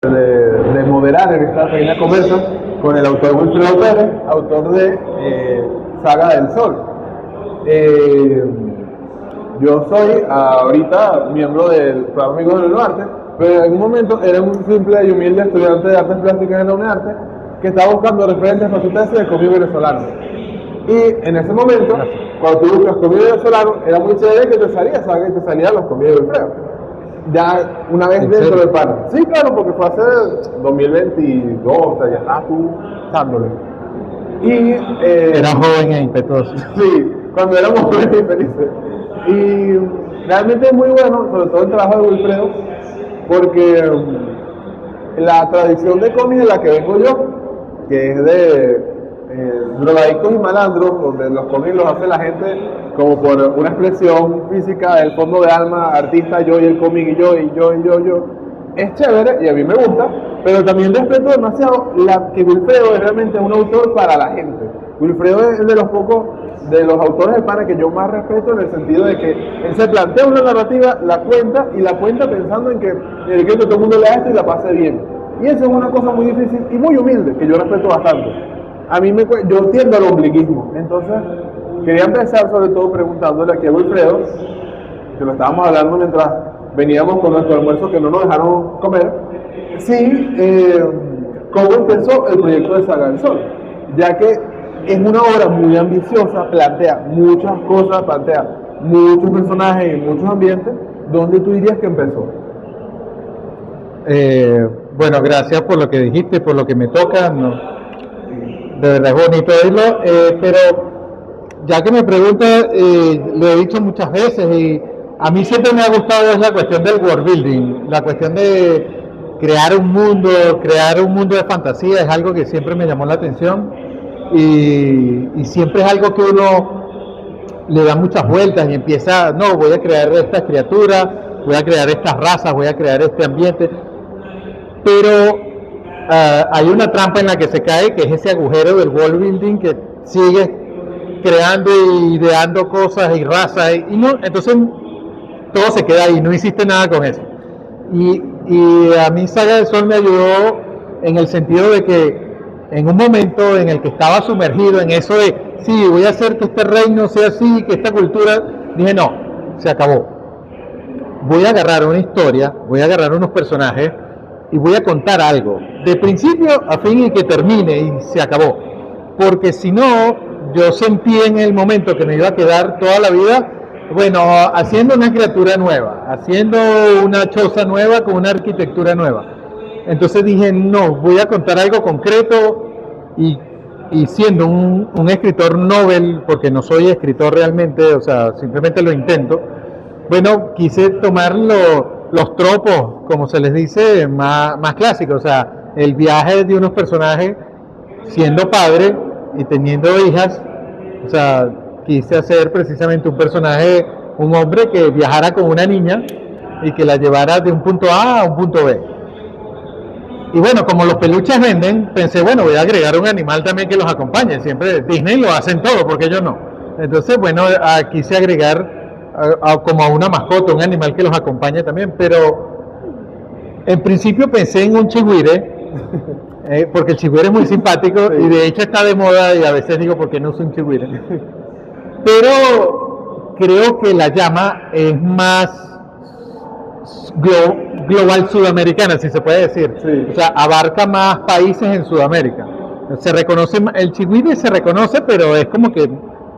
de moderar en esta pequeña conversa con el autor Wilfredo Pérez, autor de Saga del Sol. Yo soy ahorita miembro del programa Amigos del Arte, pero en un momento era un simple y humilde estudiante de artes plásticas en la UNEARTE que estaba buscando referentes para su tesis de cómic venezolano. Y en ese momento, cuando tú buscas cómic venezolano, era muy chévere que te salía Saga y te salían los cómics de Wilfredo. Ya una vez dentro del panel. Sí, claro, porque fue hace 2022, o sea, ya estabas tú dándole. Y era joven e impetuoso. Sí, cuando éramos jóvenes y felices. Y realmente es muy bueno, sobre todo el trabajo de Wilfredo, porque la tradición de cómics de la que vengo yo, que es de drogadictos y malandros, donde los cómics los hace la gente como por una expresión física del fondo de alma, artista yo y el cómic y yo, es chévere y a mí me gusta, pero también respeto demasiado que Wilfredo es realmente un autor para la gente. Wilfredo es de los pocos de los autores de pana que yo más respeto, en el sentido de que él se plantea una narrativa, la cuenta pensando en que todo el mundo lea esto y la pase bien. Y eso es una cosa muy difícil y muy humilde, que yo respeto bastante. Yo tiendo al ombliguismo, entonces quería empezar sobre todo preguntándole aquí a Wilfredo, que lo estábamos hablando mientras veníamos con nuestro almuerzo que no nos dejaron comer, cómo empezó el proyecto de Saga del Sol, ya que es una obra muy ambiciosa, plantea muchas cosas, plantea muchos personajes y muchos ambientes. ¿Dónde tú dirías que empezó? Bueno, gracias por lo que dijiste, por lo que me toca. No, de verdad es bonito oírlo, pero ya que me preguntas, lo he dicho muchas veces y a mí siempre me ha gustado es la cuestión del world building, la cuestión de crear un mundo de fantasía, es algo que siempre me llamó la atención y siempre es algo que uno le da muchas vueltas y empieza, no, voy a crear estas criaturas, voy a crear estas razas, voy a crear este ambiente, pero hay una trampa en la que se cae, que es ese agujero del world building que sigue creando y ideando cosas y razas y no, entonces todo se queda ahí, no hiciste nada con eso. Y a mí Saga del Sol me ayudó en el sentido de que en un momento en el que estaba sumergido en eso de, sí, voy a hacer que este reino sea así, que esta cultura, dije, no, se acabó. Voy a agarrar una historia, voy a agarrar unos personajes y voy a contar algo, de principio a fin y que termine y se acabó. Porque si no, yo sentí en el momento que me iba a quedar toda la vida, bueno, haciendo una criatura nueva, haciendo una choza nueva con una arquitectura nueva. Entonces dije, no, voy a contar algo concreto y siendo un escritor novel, porque no soy escritor realmente, o sea, simplemente lo intento, bueno, quise tomar los tropos, como se les dice, más clásicos, o sea, el viaje de unos personajes siendo padre y teniendo hijas, o sea, quise hacer precisamente un personaje, un hombre que viajara con una niña y que la llevara de un punto A a un punto B. Y bueno, como los peluches venden, pensé, bueno, voy a agregar un animal también que los acompañe. Siempre Disney lo hacen todo, porque yo no. Entonces, bueno, quise agregar como a una mascota, un animal que los acompañe también, pero en principio pensé en un chigüire, porque el chigüire es muy simpático y de hecho está de moda y a veces digo, ¿por qué no uso un chigüire? Pero creo que la llama es más global sudamericana, si se puede decir. Sí. O sea, abarca más países en Sudamérica. Se reconoce, el chigüire se reconoce, pero es como que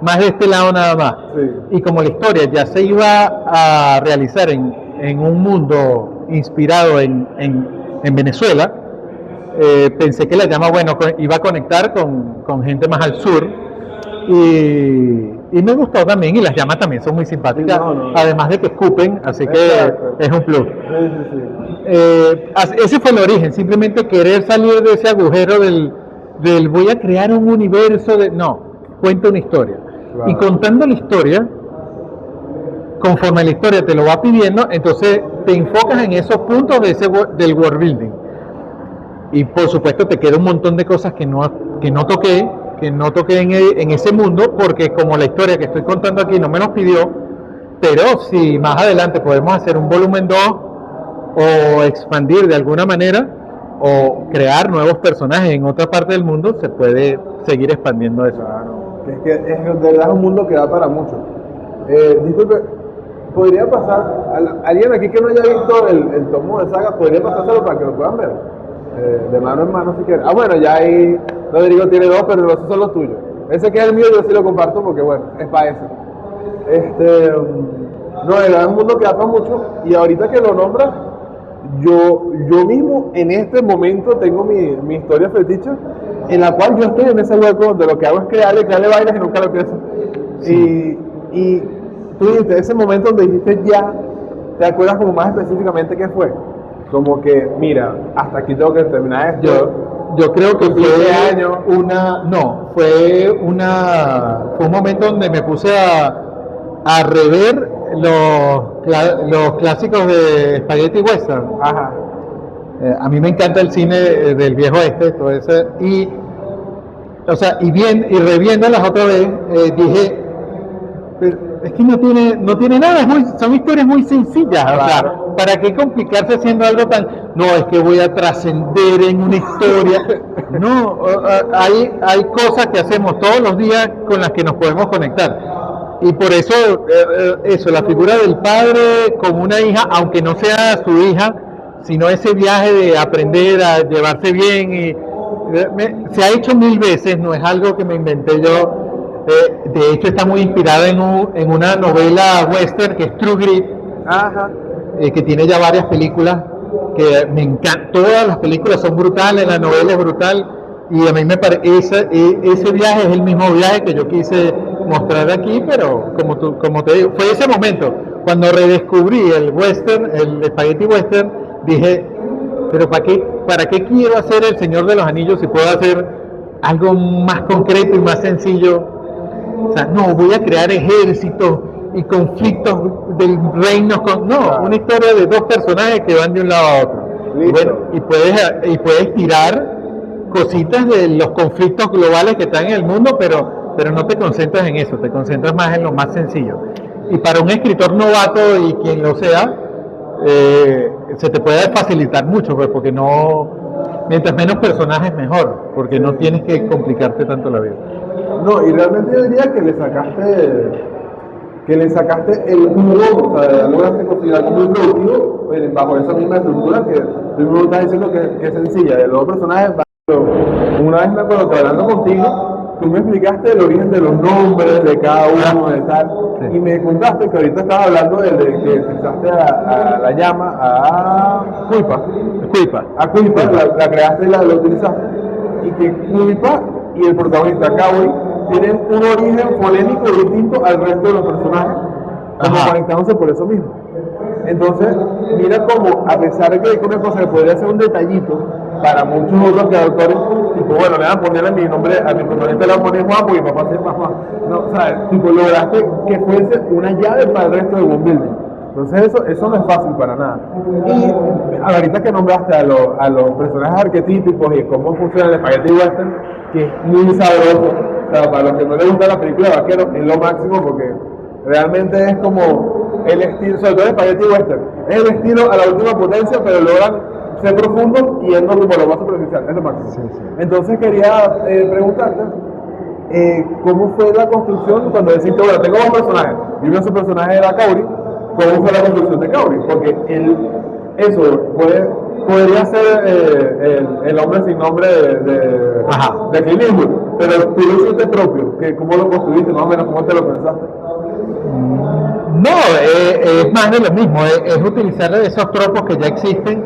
más de este lado nada más. Sí. Y como la historia ya se iba a realizar en un mundo inspirado en Venezuela, pensé que la llama, bueno, iba a conectar con gente más al sur y me gustó también, y las llamas también son muy simpáticas, sí, además de que escupen, así exacto, que es un plus. Sí. Ese fue el origen, simplemente querer salir de ese agujero del voy a crear un universo cuenta una historia. Claro. Y contando la historia, conforme la historia te lo va pidiendo, entonces te enfocas en esos puntos del world building. Y por supuesto te queda un montón de cosas que no toqué en ese mundo, porque como la historia que estoy contando aquí no me los pidió, pero si más adelante podemos hacer un volumen 2 o expandir de alguna manera, o crear nuevos personajes en otra parte del mundo, se puede seguir expandiendo eso. Claro, que es de verdad es un mundo que da para mucho. Disculpe, ¿podría pasar, alguien aquí que no haya visto el tomo de saga, podría pasárselo para que lo puedan ver? De mano en mano si quieren. Ah, bueno, ya ahí Rodrigo tiene dos, pero esos son los tuyos. Ese que es el mío yo sí lo comparto porque bueno, es para eso. No, de verdad es un mundo que da para mucho y ahorita que lo nombras, yo mismo en este momento tengo mi historia fetiche en la cual yo estoy en ese hueco donde lo que hago es crearle vainas y nunca lo pienso. Sí. Y tú dijiste, ese momento donde dijiste ya, ¿te acuerdas como más específicamente qué fue? Como que, mira, hasta aquí tengo que terminar esto. Yo creo que fue años. fue un momento donde me puse a rever los clásicos de Spaghetti Western. Ajá. A mí me encanta el cine del viejo este, todo eso, y reviéndolas otra vez, dije, pero es que no tiene nada, son historias muy sencillas, claro. O sea, ¿para qué complicarse haciendo algo tan, no, es que voy a trascender en una historia? No, hay cosas que hacemos todos los días con las que nos podemos conectar. Y por eso, la figura del padre con una hija, aunque no sea su hija, sino ese viaje de aprender a llevarse bien, y se ha hecho 1000 veces, no es algo que me inventé yo. De hecho está muy inspirada en una novela western que es True Grit. Ajá. Que tiene ya varias películas que me encantan. Todas las películas son brutales, la novela es brutal y a mí me parece ese viaje es el mismo viaje que yo quise mostrar aquí, pero como te digo, fue ese momento cuando redescubrí el western, el spaghetti western, dije, pero ¿para qué quiero hacer El Señor de los Anillos si puedo hacer algo más concreto y más sencillo? O sea, no, voy a crear ejércitos y conflictos del reino una historia de dos personajes que van de un lado a otro. Y bueno, y puedes tirar cositas de los conflictos globales que están en el mundo, pero no te concentras en eso, te concentras más en lo más sencillo. Y para un escritor novato y quien lo sea, se te puede facilitar mucho, pues, porque mientras menos personajes mejor, porque no tienes que complicarte tanto la vida. No, y realmente yo diría que le sacaste el jugo, o sea, lograste considerar muy productivo bajo esa misma estructura que tú me estás diciendo que es sencilla. De los dos personajes, una vez me acuerdo que hablando contigo, tú me explicaste el origen de los nombres de cada uno, de tal, sí. Y me contaste que ahorita estabas hablando de que utilizaste a la llama, a Cuipa, la creaste y la utilizaste, y que Cuipa y el protagonista Cowboy tienen un origen fonémico distinto al resto de los personajes, como conectándose por eso mismo. Entonces, mira como, a pesar de que una cosa que podría ser un detallito para muchos otros autores, tipo, bueno, le van a poner a mi nombre, a mi protagonista le van a poner Juan porque mi papá se llama Juan. No, o sea, tipo, lograste que fuese una llave para el resto de World Building. Entonces eso no es fácil para nada. Y ahorita que nombraste a los personajes arquetípicos y cómo funciona el spaghetti western, que es muy sabroso, o sea, para los que no les gusta la película de vaqueros, es lo máximo porque realmente es como el estilo, sobre todo el spaghetti western, es el estilo a la última potencia, pero logran ser profundos y yendo como lo más superficial, es lo máximo. Sí. Entonces quería preguntarte, ¿cómo fue la construcción cuando deciste, bueno, tengo dos personajes, y uno de esos personajes era Cowry? ¿Cómo fue la construcción de Cowry? Porque podría ser el hombre sin nombre de Clint Eastwood, pero tú lo hiciste propio, ¿cómo lo construiste? Más o menos, ¿cómo te lo pensaste? No, es más de lo mismo, es utilizar esos tropos que ya existen,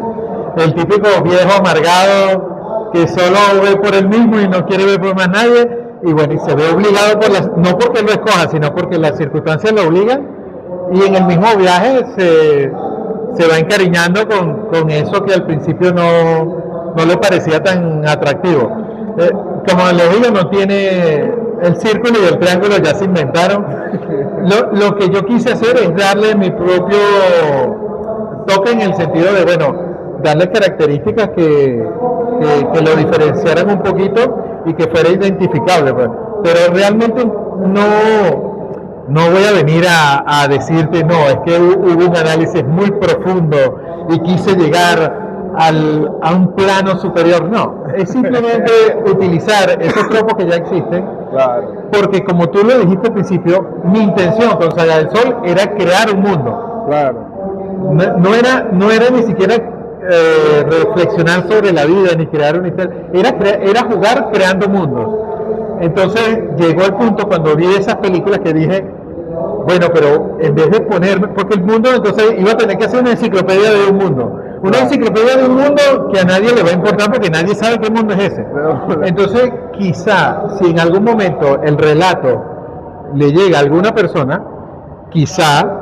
el típico viejo amargado que solo ve por él mismo y no quiere ver por más nadie, y bueno, y se ve obligado no porque lo escoja, sino porque las circunstancias lo obligan, y en el mismo viaje se va encariñando con eso que al principio no le parecía tan atractivo. Como les digo, no tiene el círculo y el triángulo, ya se inventaron. Lo que yo quise hacer es darle mi propio toque en el sentido de, bueno, darle características que lo diferenciaran un poquito y que fuera identificable, pues. Pero realmente no voy a venir a decirte, no, es que hubo un análisis muy profundo y quise llegar a un plano superior, no, es simplemente utilizar esos tropos que ya existen, Claro. porque como tú lo dijiste al principio, mi intención con Saga del Sol era crear un mundo, Claro. no era ni siquiera reflexionar sobre la vida, ni crear una historia, era jugar creando mundos. Entonces llegó el punto cuando vi esas películas que dije, bueno, pero en vez de ponerme, porque el mundo entonces iba a tener que hacer una enciclopedia de un mundo. Una enciclopedia de un mundo que a nadie le va a importar porque nadie sabe qué mundo es ese. Entonces, quizá, si en algún momento el relato le llega a alguna persona, quizá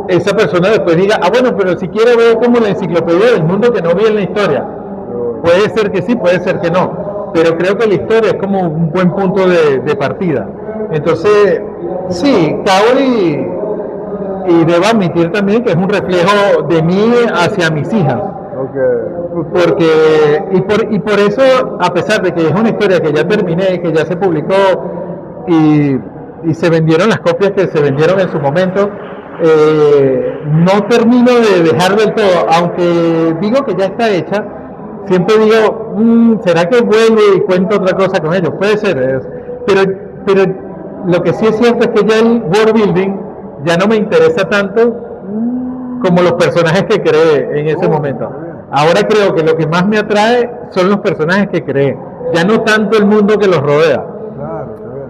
esa persona después diga, ah, bueno, pero si quiero ver como la enciclopedia del mundo que no vi en la historia. Puede ser que sí, puede ser que no. Pero creo que la historia es como un buen punto de partida. Entonces, sí, Kaori, y debo admitir también que es un reflejo de mí hacia mis hijas. Okay. Porque, y por eso, a pesar de que es una historia que ya terminé, que ya se publicó y se vendieron las copias que se vendieron en su momento, no termino de dejar del todo, aunque digo que ya está hecha, siempre digo, ¿será que vuelvo y cuento otra cosa con ellos? Puede ser, pero lo que sí es cierto es que ya el world building ya no me interesa tanto como los personajes que creé en ese momento. Ahora creo que lo que más me atrae son los personajes que creé, ya no tanto el mundo que los rodea,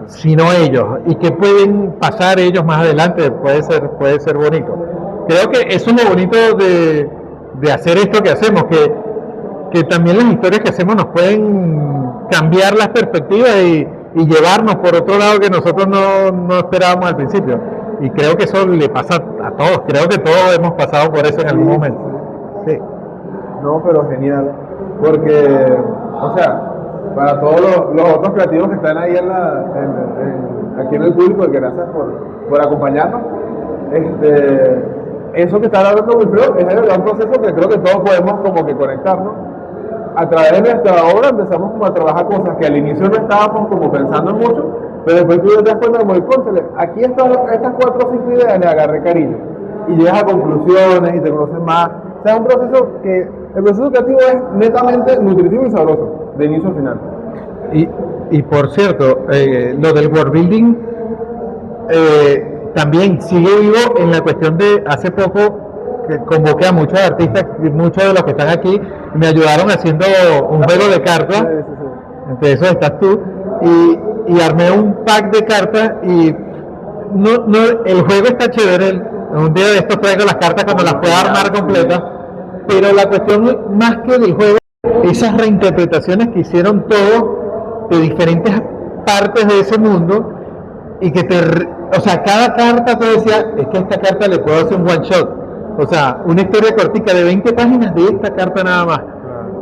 sino ellos, y que pueden pasar ellos más adelante, puede ser bonito. Creo que eso es lo bonito de hacer esto que hacemos, que también las historias que hacemos nos pueden cambiar las perspectivas y llevarnos por otro lado que nosotros no esperábamos al principio. Y creo que eso le pasa a todos, creo que todos hemos pasado por eso en algún momento. Sí. No, pero genial, porque, o sea, para todos los otros creativos que están ahí aquí en el público, que gracias por acompañarnos, eso que está hablando Wilfredo es de verdad un proceso que creo que todos podemos como que conectarnos. A través de nuestra obra empezamos como a trabajar cosas que al inicio no estábamos como pensando en mucho, pero después tú te das cuenta como, cónchale, aquí estas 4 o 5 ideas le agarré cariño y llegas a conclusiones y te conoces más. O sea, es un proceso que el proceso creativo es netamente nutritivo y sabroso, de inicio a final. Y por cierto, lo del world building también sigue vivo en la cuestión de hace poco que convoqué a muchos artistas, muchos de los que están aquí me ayudaron haciendo un juego de cartas, entre esos estás tú, y armé un pack de cartas y el juego está chévere, un día de estos traigo las cartas cuando las pueda armar completas, pero la cuestión más que del juego, esas reinterpretaciones que hicieron todos de diferentes partes de ese mundo y que o sea, cada carta te decía, es que a esta carta le puedo hacer un one shot, o sea, una historia cortica de 20 páginas de esta carta nada más.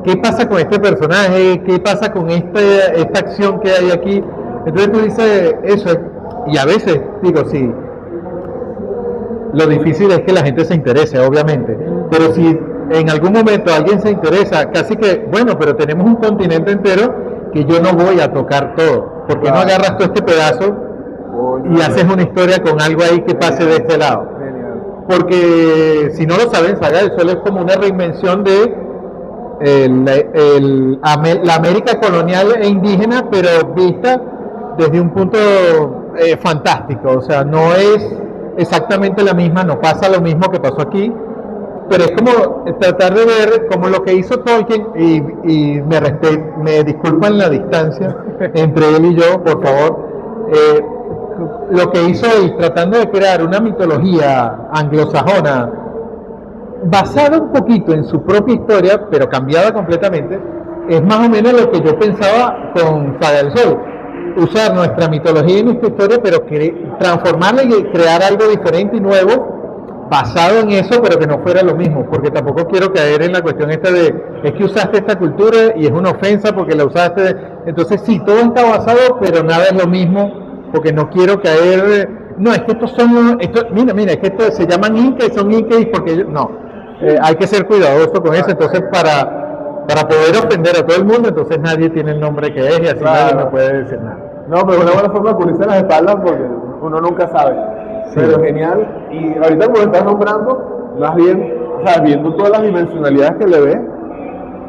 ¿Qué pasa con este personaje? ¿Qué pasa con esta acción que hay aquí? Entonces tú dices eso, y a veces digo, sí, lo difícil es que la gente se interese, obviamente, pero si en algún momento alguien se interesa, casi que, bueno, pero tenemos un continente entero que yo no voy a tocar todo, porque no agarras todo este pedazo y haces una historia con algo ahí que pase de este lado. Porque si no lo saben, Saga del Sol es como una reinvención de la América colonial e indígena, pero vista desde un punto fantástico, o sea, no es exactamente la misma, no pasa lo mismo que pasó aquí, pero es como tratar de ver como lo que hizo Tolkien, y me disculpan la distancia entre él y yo, por favor, lo que hizo él tratando de crear una mitología anglosajona basada un poquito en su propia historia, pero cambiada completamente, es más o menos lo que yo pensaba con Saga del Sol. Usar nuestra mitología y nuestra historia, pero transformarla y crear algo diferente y nuevo basado en eso, pero que no fuera lo mismo, porque tampoco quiero caer en la cuestión esta de es que usaste esta cultura y es una ofensa porque la usaste. Entonces sí, todo está basado, pero nada es lo mismo, porque no quiero caer, no, es que mira, es que estos se llaman incas y son incas porque ellos, no, hay que ser cuidadoso con eso. Entonces para poder ofender a todo el mundo, entonces nadie tiene el nombre que es y así nadie me puede decir nada. No, pero es una buena forma de cubrirse las espaldas porque uno nunca sabe. Sí. Pero genial. Y ahorita como estás nombrando, más bien, o sea, viendo todas las dimensionalidades que le ves,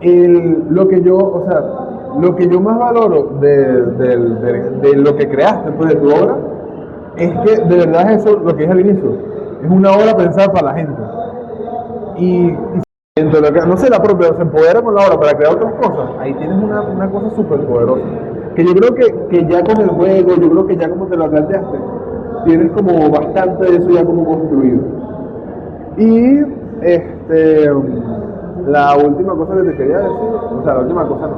lo que yo, o sea, lo que yo más valoro de lo que creaste, pues, de tu obra, es que de verdad eso, lo que dije al inicio, es una obra pensada para la gente. Y dentro de lo que, no sé, la propia, se empodera con la obra para crear otras cosas, ahí tienes una cosa súper poderosa. Que yo creo que ya con el juego, yo creo que ya como te lo planteaste, tienes como bastante de eso ya como construido. Y la última cosa que te quería decir, o sea, la última cosa no,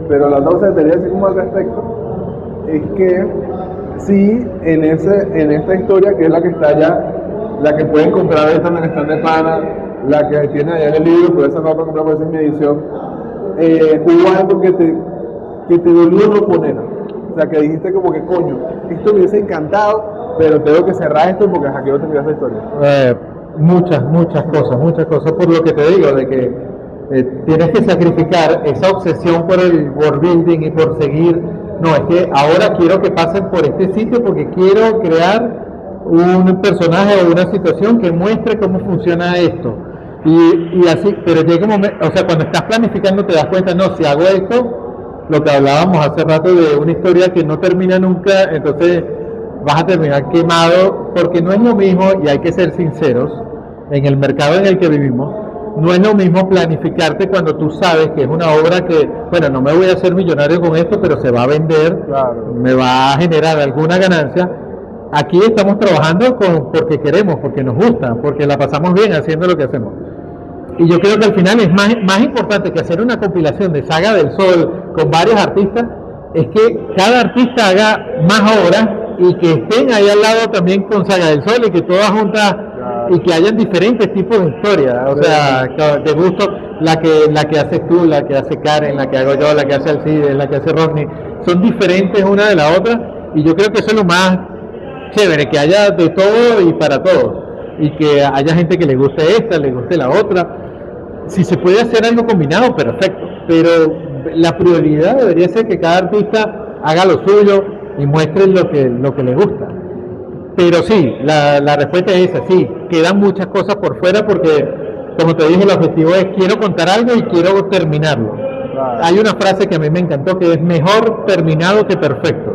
pero la otra cosa que te quería decir como al respecto, es que sí, en esta historia, que es la que está allá, la que pueden comprar esta en el stand de Pana, la que tiene allá en el libro, pero esa no la puedo comprar porque esa es mi edición, hubo algo que te dolió no poner. O sea, que dijiste como que, coño, esto me hubiese encantado, pero tengo que cerrar esto porque aquí no terminas la historia. Muchas cosas, por lo que te digo, de que tienes que sacrificar esa obsesión por el world building y por seguir, no, es que ahora quiero que pasen por este sitio porque quiero crear un personaje o una situación que muestre cómo funciona esto. Y así, pero llega un momento, o sea, cuando estás planificando te das cuenta, no, si hago esto, lo que hablábamos hace rato de una historia que no termina nunca, entonces vas a terminar quemado, porque no es lo mismo, y hay que ser sinceros, en el mercado en el que vivimos, no es lo mismo planificarte cuando tú sabes que es una obra que, bueno, no me voy a hacer millonario con esto, pero se va a vender, claro, me va a generar alguna ganancia. Aquí estamos trabajando porque queremos, porque nos gusta, porque la pasamos bien haciendo lo que hacemos. Y yo creo que al final es más importante que hacer una compilación de Saga del Sol con varios artistas, es que cada artista haga más obras y que estén ahí al lado también con Saga del Sol y que todas juntas, claro, y que hayan diferentes tipos de historias, o sea, de gusto, la que haces tú, la que hace Karen, la que hago yo, la que hace Alcides, la que hace Rodney, son diferentes una de la otra, y yo creo que eso es lo más chévere, que haya de todo y para todos, y que haya gente que le guste esta, le guste la otra. Si se puede hacer algo combinado, perfecto, pero la prioridad debería ser que cada artista haga lo suyo y muestre lo que le gusta. Pero sí, la respuesta es esa, sí, quedan muchas cosas por fuera porque, como te dije, el objetivo es quiero contar algo y quiero terminarlo. Claro. Hay una frase que a mí me encantó que es mejor terminado que perfecto.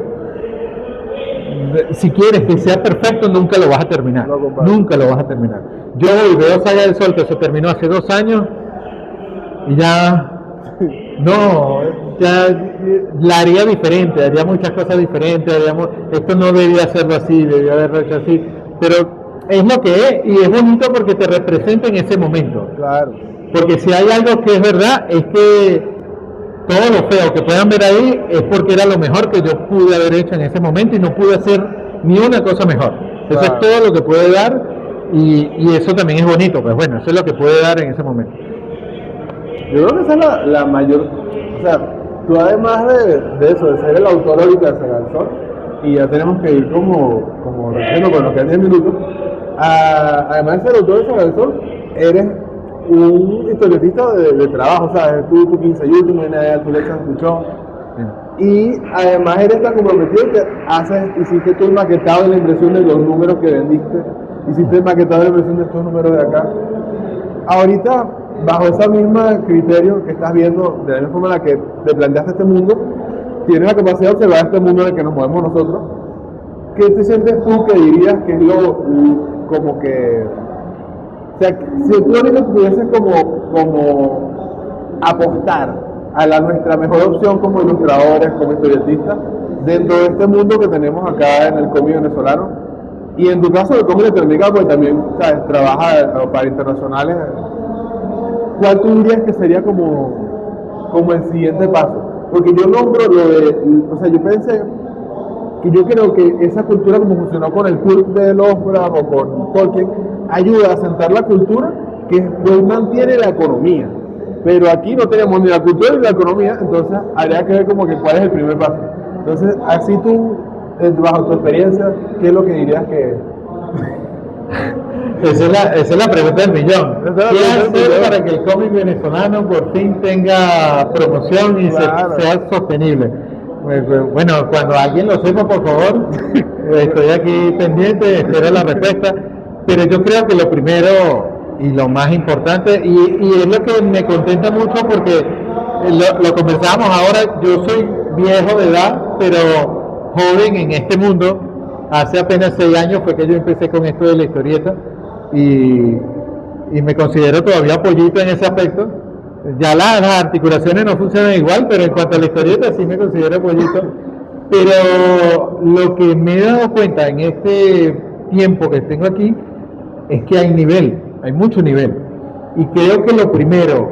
Si quieres que sea perfecto, nunca lo vas a terminar. Nunca lo vas a terminar. Yo hoy veo Saga del Sol que se terminó hace 2 años y ya la haría diferente, haría muchas cosas diferentes, esto no debía hacerlo así, debía haberlo hecho así, pero es lo que es y es bonito porque te representa en ese momento. Claro. Porque si hay algo que es verdad, es que todo lo feo que puedan ver ahí es porque era lo mejor que yo pude haber hecho en ese momento y no pude hacer ni una cosa mejor. Eso es todo lo que puede dar y eso también es bonito, pues bueno, eso es lo que puede dar en ese momento. Yo creo que esa es la mayor, o sea, tú además de eso, de ser el autor ahorita de Saga del Sol, y ya tenemos que ir como recién con los que 10 minutos, además de ser autor de Saga del Sol, eres un historietista de trabajo, ¿sabes? Tú 15 y último, tú le echas tu show. Y además eres tan comprometido que hiciste tú el maquetado de la impresión de los números que vendiste, hiciste el maquetado de la impresión de estos números de acá. Ahorita, bajo ese mismo criterio que estás viendo, de la misma forma en la que te planteaste este mundo, tienes la capacidad de observar este mundo en el que nos movemos nosotros. ¿Qué te sientes tú que dirías que es como que, o sea, si tú ahorita pudieses como apostar a nuestra mejor opción como ilustradores, como historietistas, dentro de este mundo que tenemos acá en el cómic venezolano, y en tu caso el cómic latinoamericano, porque también, ¿sabes?, trabaja para internacionales, ¿cuál tú dirías que sería como el siguiente paso? Porque yo nombro o sea, yo pensé que yo creo que esa cultura como funcionó con el cult de Lovecraft o con Tolkien, ayuda a sentar la cultura que después mantiene la economía. Pero aquí no tenemos ni la cultura ni la economía, entonces habría que ver como que cuál es el primer paso. Entonces, así tú, bajo tu experiencia, ¿qué es lo que dirías que...? Esa es la pregunta del millón. ¿Qué hacer para que el cómic venezolano por fin tenga promoción y sea sostenible? Bueno, cuando alguien lo sepa, por favor, estoy aquí pendiente, espero la respuesta. Pero yo creo que lo primero Y lo más importante, y es lo que me contenta mucho porque lo conversábamos ahora, yo soy viejo de edad, pero joven en este mundo. Hace apenas 6 años fue que yo empecé con esto de la historieta y, y me considero todavía pollito en ese aspecto. Ya las articulaciones no funcionan igual, pero en cuanto a la historieta sí me considero pollito. Pero lo que me he dado cuenta en este tiempo que tengo aquí es que hay nivel, hay mucho nivel. Y creo que lo primero,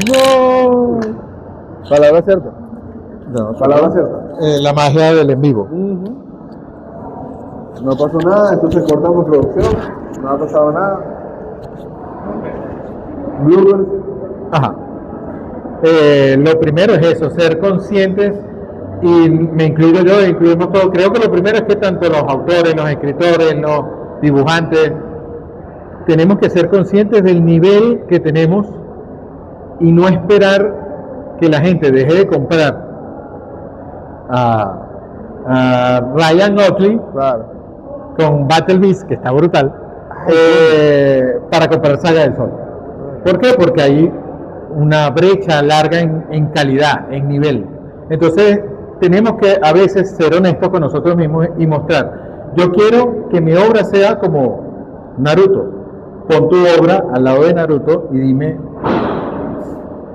No. Palabra cierta. no, Palabra cierta. la magia del en vivo. No pasó nada, entonces cortamos producción, no ha pasado nada. Bloopers. Ajá. Lo primero es eso, ser conscientes, y me incluyo yo, incluimos todos. Creo que lo primero es que tanto los autores, los escritores, los dibujantes, tenemos que ser conscientes del nivel que tenemos y no esperar que la gente deje de comprar a Ryan Otley Claro. con Battle Beast, que está brutal, para comprar Saga del Sol. ¿Por qué? Porque hay una brecha larga en calidad, en nivel. Entonces tenemos que a veces ser honestos con nosotros mismos y mostrar, yo quiero que mi obra sea como Naruto. Pon tu obra al lado de Naruto y dime,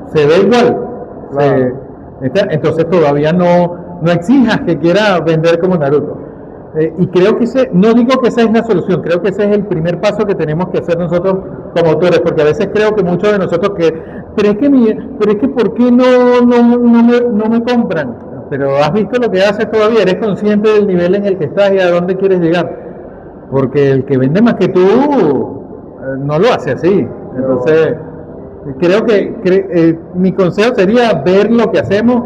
¿se ve igual? Claro. Entonces todavía no exijas que quiera vender como Naruto. Y creo que no digo que esa es la solución, creo que ese es el primer paso que tenemos que hacer nosotros como autores, porque a veces creo que muchos de nosotros pero es que ¿por qué no me compran? Pero has visto lo que haces todavía, eres consciente del nivel en el que estás y a dónde quieres llegar, porque el que vende más que tú no lo hace así. Entonces creo que mi consejo sería ver lo que hacemos,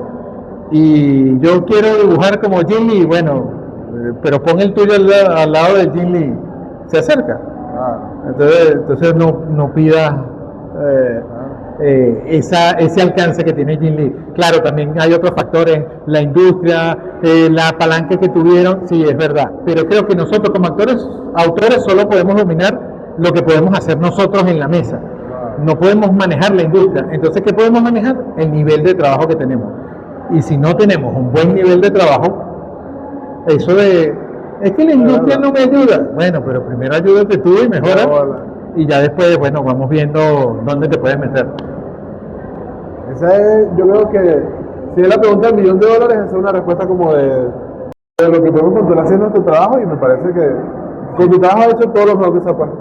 y yo quiero dibujar como Jim Lee, bueno, pero pon el tuyo al lado de Jim Lee, se acerca. Entonces no pidas ese alcance que tiene Jim Lee. Claro, también hay otros factores, la industria, la palanca que tuvieron, sí, es verdad, pero creo que nosotros como autores solo podemos dominar lo que podemos hacer nosotros en la mesa. No podemos manejar la industria. Entonces, ¿qué podemos manejar? El nivel de trabajo que tenemos. Y si no tenemos un buen nivel de trabajo, eso es que la industria no me ayuda. Bueno, pero primero ayúdate tú y mejora. Y ya después, bueno, vamos viendo dónde te puedes meter. Esa es, yo creo que si es la pregunta del $1.000.000, esa es una respuesta como de lo que podemos controlar haciendo nuestro trabajo, y me parece que con tu trabajo has hecho todo lo mejor que se ha puesto.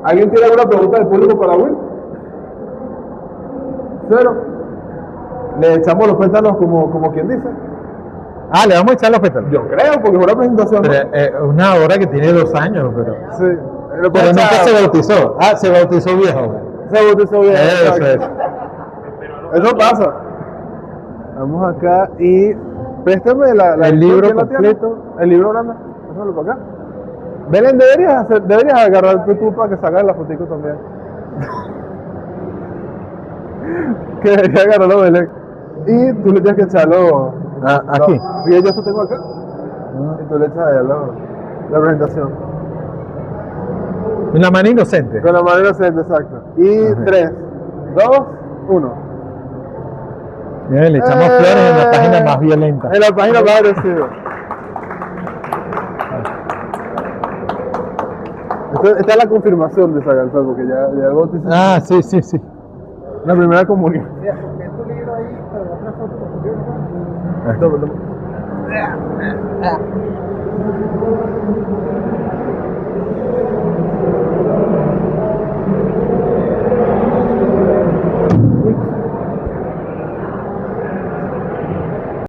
¿Alguien tiene alguna pregunta del público para Will? Cero. Le echamos los pétalos como quien dice. Le vamos a echar los pétalos. Yo creo, porque es una presentación. Pero, una obra que tiene 2 años, pero. Sí. Pero nunca se bautizó. Se bautizó viejo. Se bautizó bien. Eso. Eso pasa. Vamos acá y préstame el libro ¿quién la tiene? completo. El libro grande. Déjalo para acá. Belén, deberías agarrar tú para que salga la fotico también. Que debería agarrarlo, Belén. Y tú le tienes que echarlo. Aquí. Y yo esto tengo acá. Y tú le echas allá la presentación. Una mano inocente. Con la mano inocente, exacto. Y 3, 2, 1. Le echamos flores en la página más violenta. En la página más agresiva. Esta es la confirmación de Saga del Sol, porque ya el bautizo. Sí. La primera comunión. Mira, ¿por qué tu libro ahí, pero otra foto con tu libro? Toma.